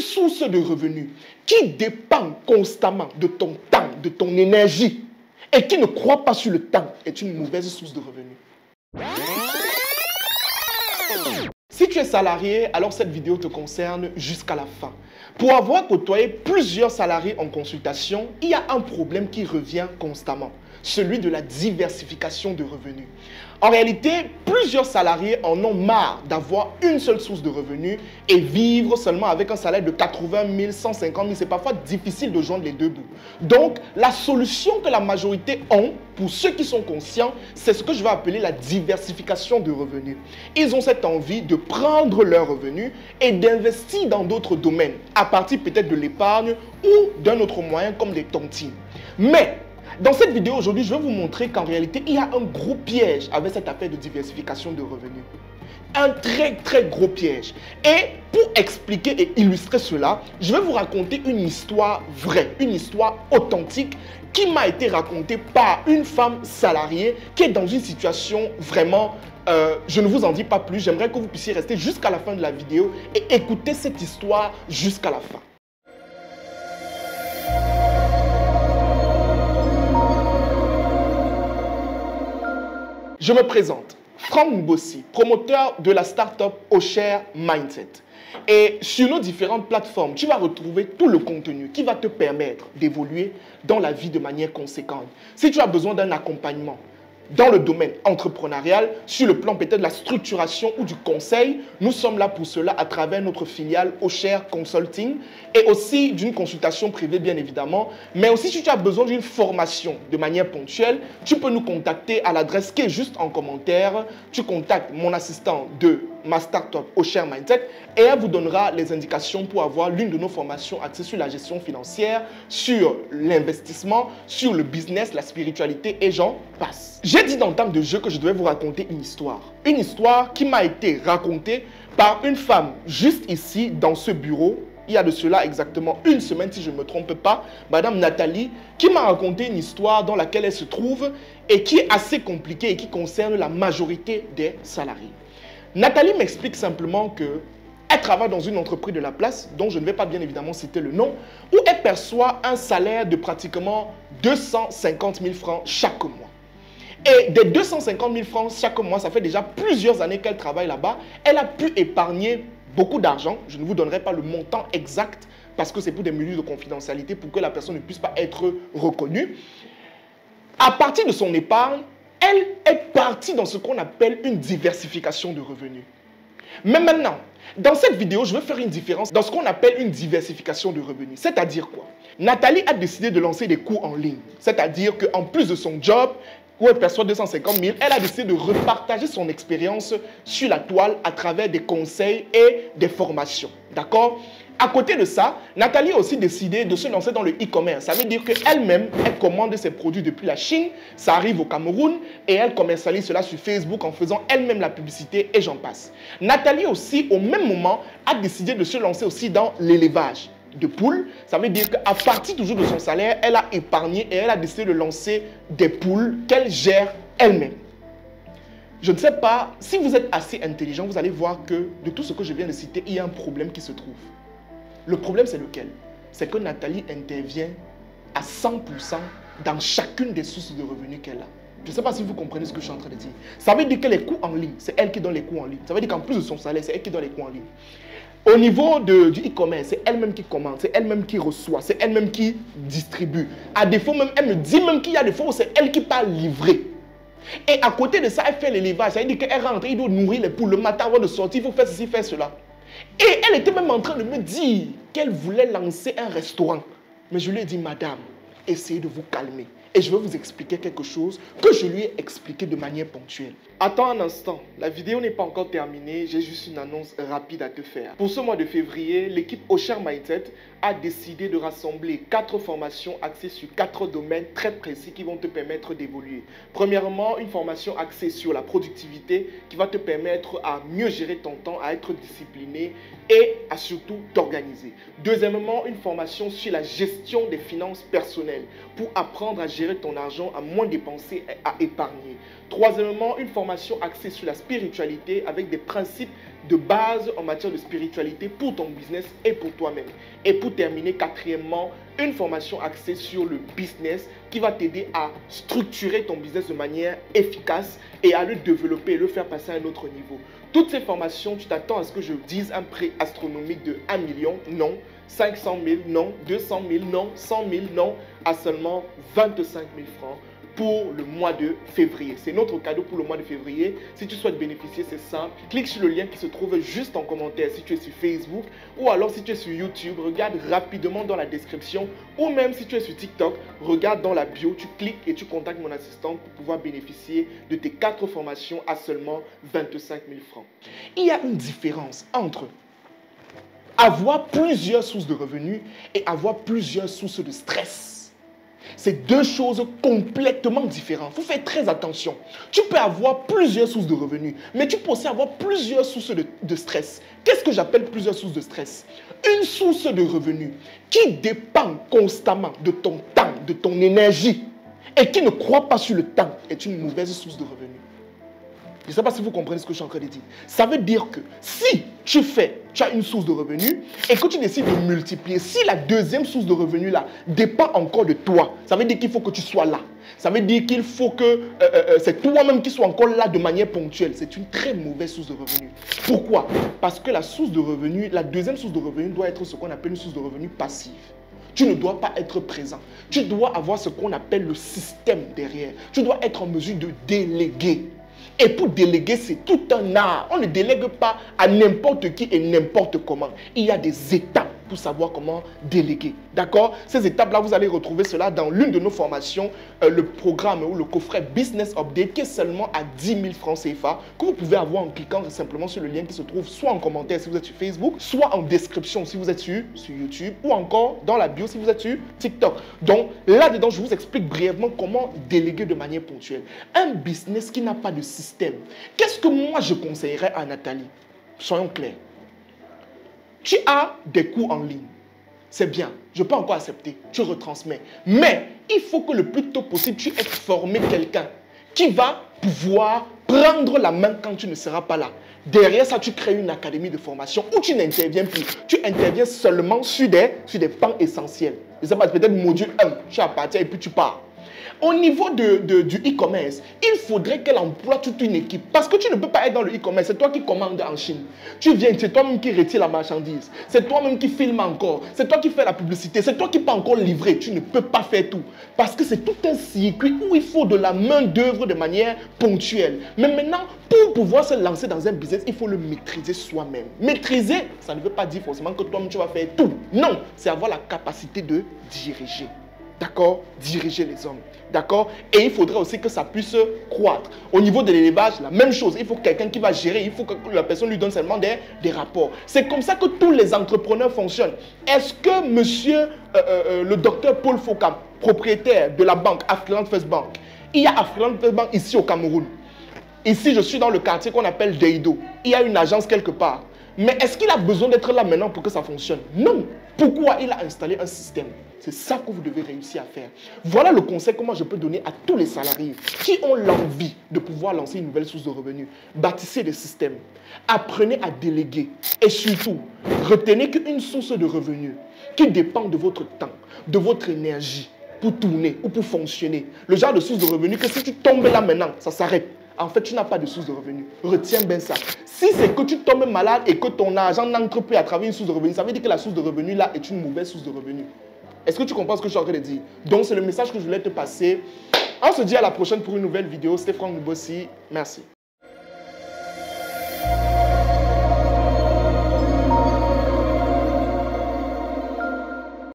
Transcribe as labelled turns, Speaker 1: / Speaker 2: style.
Speaker 1: une source de revenus qui dépend constamment de ton temps, de ton énergie, et qui ne croit pas sur le temps, est une mauvaise source de revenus. Si tu es salarié, alors cette vidéo te concerne jusqu'à la fin. Pour avoir côtoyé plusieurs salariés en consultation, il y a un problème qui revient constamment, celui de la diversification de revenus. En réalité, plusieurs salariés en ont marre d'avoir une seule source de revenus et vivre seulement avec un salaire de 80 000, 150 000. C'est parfois difficile de joindre les deux bouts. Donc, la solution que la majorité ont, pour ceux qui sont conscients, c'est ce que je vais appeler la diversification de revenus. Ils ont cette envie de prendre leurs revenus et d'investir dans d'autres domaines, à partir peut-être de l'épargne ou d'un autre moyen comme des tontines. Mais dans cette vidéo aujourd'hui, je vais vous montrer qu'en réalité, il y a un gros piège avec cette affaire de diversification de revenus. Un très gros piège. Et pour expliquer et illustrer cela, je vais vous raconter une histoire vraie, une histoire authentique qui m'a été racontée par une femme salariée qui est dans une situation vraiment... je ne vous en dis pas plus, j'aimerais que vous puissiez rester jusqu'à la fin de la vidéo et écouter cette histoire jusqu'à la fin. Je me présente, Franck Mbossi, promoteur de la start-up Oshare Mindset. Et sur nos différentes plateformes, tu vas retrouver tout le contenu qui va te permettre d'évoluer dans la vie de manière conséquente. Si tu as besoin d'un accompagnement dans le domaine entrepreneurial, sur le plan peut-être de la structuration ou du conseil, nous sommes là pour cela à travers notre filiale Oshare Consulting et aussi d'une consultation privée bien évidemment. Mais aussi si tu as besoin d'une formation de manière ponctuelle, tu peux nous contacter à l'adresse qui est juste en commentaire. Tu contactes mon assistant de ma startup Oshare Mindset et elle vous donnera les indications pour avoir l'une de nos formations axées sur la gestion financière, sur l'investissement, sur le business, la spiritualité et j'en passe. J'ai dit d'entame de jeu que je devais vous raconter une histoire. Une histoire qui m'a été racontée par une femme juste ici dans ce bureau. Il y a de cela exactement une semaine si je ne me trompe pas, Madame Nathalie, qui m'a raconté une histoire dans laquelle elle se trouve et qui est assez compliquée et qui concerne la majorité des salariés. Nathalie m'explique simplement qu'elle travaille dans une entreprise de la place, dont je ne vais pas bien évidemment citer le nom, où elle perçoit un salaire de pratiquement 250 000 francs chaque mois. Et des 250 000 francs chaque mois, ça fait déjà plusieurs années qu'elle travaille là-bas. Elle a pu épargner beaucoup d'argent. Je ne vous donnerai pas le montant exact parce que c'est pour des mesures de confidentialité pour que la personne ne puisse pas être reconnue. À partir de son épargne, elle est partie dans ce qu'on appelle une diversification de revenus. Mais maintenant, dans cette vidéo, je vais faire une différence dans ce qu'on appelle une diversification de revenus. C'est-à-dire quoi? Nathalie a décidé de lancer des cours en ligne. C'est-à-dire qu'en plus de son job, où elle perçoit 250 000, elle a décidé de repartager son expérience sur la toile à travers des conseils et des formations. D'accord? À côté de ça, Nathalie a aussi décidé de se lancer dans le e-commerce. Ça veut dire qu'elle-même, elle commande ses produits depuis la Chine, ça arrive au Cameroun et elle commercialise cela sur Facebook en faisant elle-même la publicité et j'en passe. Nathalie aussi, au même moment, a décidé de se lancer aussi dans l'élevage de poules. Ça veut dire qu'à partir toujours de son salaire, elle a épargné et elle a décidé de lancer des poules qu'elle gère elle-même. Je ne sais pas, si vous êtes assez intelligent, vous allez voir que de tout ce que je viens de citer, il y a un problème qui se trouve. Le problème, c'est lequel? C'est que Nathalie intervient à 100% dans chacune des sources de revenus qu'elle a. Je ne sais pas si vous comprenez ce que je suis en train de dire. Ça veut dire que les coûts en ligne, c'est elle qui donne les coûts en ligne. Ça veut dire qu'en plus de son salaire, c'est elle qui donne les coûts en ligne. Au niveau du e-commerce, c'est elle-même qui commande, c'est elle-même qui reçoit, c'est elle-même qui distribue. À défaut même, elle me dit même qu'il y a des fois où c'est elle qui part livrer. Et à côté de ça, elle fait l'élevage. Ça veut dire qu'elle rentre, il doit nourrir les poules le matin avant de sortir, il faut faire ceci, faire cela. Et elle était même en train de me dire qu'elle voulait lancer un restaurant. Mais je lui ai dit, madame, essayez de vous calmer. Et je vais vous expliquer quelque chose que je lui ai expliqué de manière ponctuelle. Attends un instant, la vidéo n'est pas encore terminée, j'ai juste une annonce rapide à te faire. Pour ce mois de février, l'équipe Oshare Mindset a décidé de rassembler 4 formations axées sur 4 domaines très précis qui vont te permettre d'évoluer. Premièrement, une formation axée sur la productivité qui va te permettre à mieux gérer ton temps, à être discipliné et à surtout t'organiser. Deuxièmement, une formation sur la gestion des finances personnelles pour apprendre à gérer gérer ton argent, à moins dépenser et à épargner. Troisièmement, une formation axée sur la spiritualité avec des principes de base en matière de spiritualité pour ton business et pour toi-même. Et pour terminer, quatrièmement, une formation axée sur le business qui va t'aider à structurer ton business de manière efficace et à le développer et le faire passer à un autre niveau. Toutes ces formations, tu t'attends à ce que je dise un prix astronomique de 1 million? Non. 500 000? Non. 200 000? Non. 100 000? Non. À seulement 25 000 francs pour le mois de février. C'est notre cadeau pour le mois de février. Si tu souhaites bénéficier, c'est simple. Clique sur le lien qui se trouve juste en commentaire si tu es sur Facebook ou alors si tu es sur YouTube, regarde rapidement dans la description ou même si tu es sur TikTok, regarde dans la bio, tu cliques et tu contactes mon assistante pour pouvoir bénéficier de tes 4 formations à seulement 25 000 francs. Il y a une différence entre avoir plusieurs sources de revenus et avoir plusieurs sources de stress. C'est deux choses complètement différentes. Il faut faire très attention. Tu peux avoir plusieurs sources de revenus, mais tu peux aussi avoir plusieurs sources de stress. Qu'est-ce que j'appelle plusieurs sources de stress? Une source de revenus qui dépend constamment de ton temps, de ton énergie, et qui ne croit pas sur le temps est une mauvaise source de revenus. Je ne sais pas si vous comprenez ce que je suis en train de dire. Ça veut dire que si tu as une source de revenus et que tu décides de multiplier, si la deuxième source de revenus là dépend encore de toi, ça veut dire qu'il faut que tu sois là. Ça veut dire qu'il faut que c'est toi-même qui sois encore là de manière ponctuelle. C'est une très mauvaise source de revenus. Pourquoi? Parce que la source de revenus, la deuxième source de revenus doit être ce qu'on appelle une source de revenus passive. Tu ne dois pas être présent. Tu dois avoir ce qu'on appelle le système derrière. Tu dois être en mesure de déléguer. Et pour déléguer, c'est tout un art. On ne délègue pas à n'importe qui et n'importe comment. Il y a des étapes pour savoir comment déléguer. D'accord? Ces étapes-là, vous allez retrouver cela dans l'une de nos formations, le programme ou le coffret Business Update, qui est seulement à 10 000 francs CFA, que vous pouvez avoir en cliquant simplement sur le lien qui se trouve soit en commentaire si vous êtes sur Facebook, soit en description si vous êtes sur YouTube, ou encore dans la bio si vous êtes sur TikTok. Donc là-dedans, je vous explique brièvement comment déléguer de manière ponctuelle. Un business qui n'a pas de système. Qu'est-ce que moi je conseillerais à Nathalie? Soyons clairs. Tu as des cours en ligne. C'est bien. Je peux encore accepter. Tu retransmets. Mais il faut que le plus tôt possible, tu aies formé quelqu'un qui va pouvoir prendre la main quand tu ne seras pas là. Derrière ça, tu crées une académie de formation où tu n'interviens plus. Tu interviens seulement sur des pans essentiels. Je sais pas, peut-être module 1, tu appartiens et puis tu pars. Au niveau du e-commerce, il faudrait qu'elle emploie toute une équipe. Parce que tu ne peux pas être dans le e-commerce. C'est toi qui commandes en Chine. Tu viens, c'est toi-même qui retire la marchandise. C'est toi-même qui filme encore. C'est toi qui fais la publicité. C'est toi qui peux encore livrer. Tu ne peux pas faire tout. Parce que c'est tout un circuit où il faut de la main-d'œuvre de manière ponctuelle. Mais maintenant, pour pouvoir se lancer dans un business, il faut le maîtriser soi-même. Maîtriser, ça ne veut pas dire forcément que toi-même tu vas faire tout. Non, c'est avoir la capacité de diriger. D'accord? Diriger les hommes. D'accord? Et il faudrait aussi que ça puisse croître. Au niveau de l'élevage, la même chose. Il faut quelqu'un qui va gérer. Il faut que la personne lui donne seulement des rapports. C'est comme ça que tous les entrepreneurs fonctionnent. Est-ce que monsieur, le docteur Paul Foucault, propriétaire de la banque Afriland First Bank, il y a Afriland First Bank ici au Cameroun. Ici, je suis dans le quartier qu'on appelle Deido. Il y a une agence quelque part. Mais est-ce qu'il a besoin d'être là maintenant pour que ça fonctionne? Non. Pourquoi il a installé un système? C'est ça que vous devez réussir à faire. Voilà le conseil que moi je peux donner à tous les salariés qui ont l'envie de pouvoir lancer une nouvelle source de revenus. Bâtissez des systèmes. Apprenez à déléguer. Et surtout, retenez qu'une source de revenus qui dépend de votre temps, de votre énergie pour tourner ou pour fonctionner. Le genre de source de revenus que si tu tombes là maintenant, ça s'arrête. En fait, tu n'as pas de source de revenus. Retiens bien ça. Si c'est que tu tombes malade et que ton argent n'entre plus à travers une source de revenus, ça veut dire que la source de revenus là est une mauvaise source de revenus. Est-ce que tu comprends ce que je suis en train de dire? Donc, c'est le message que je voulais te passer. On se dit à la prochaine pour une nouvelle vidéo. C'était Franck Mbossi. Merci.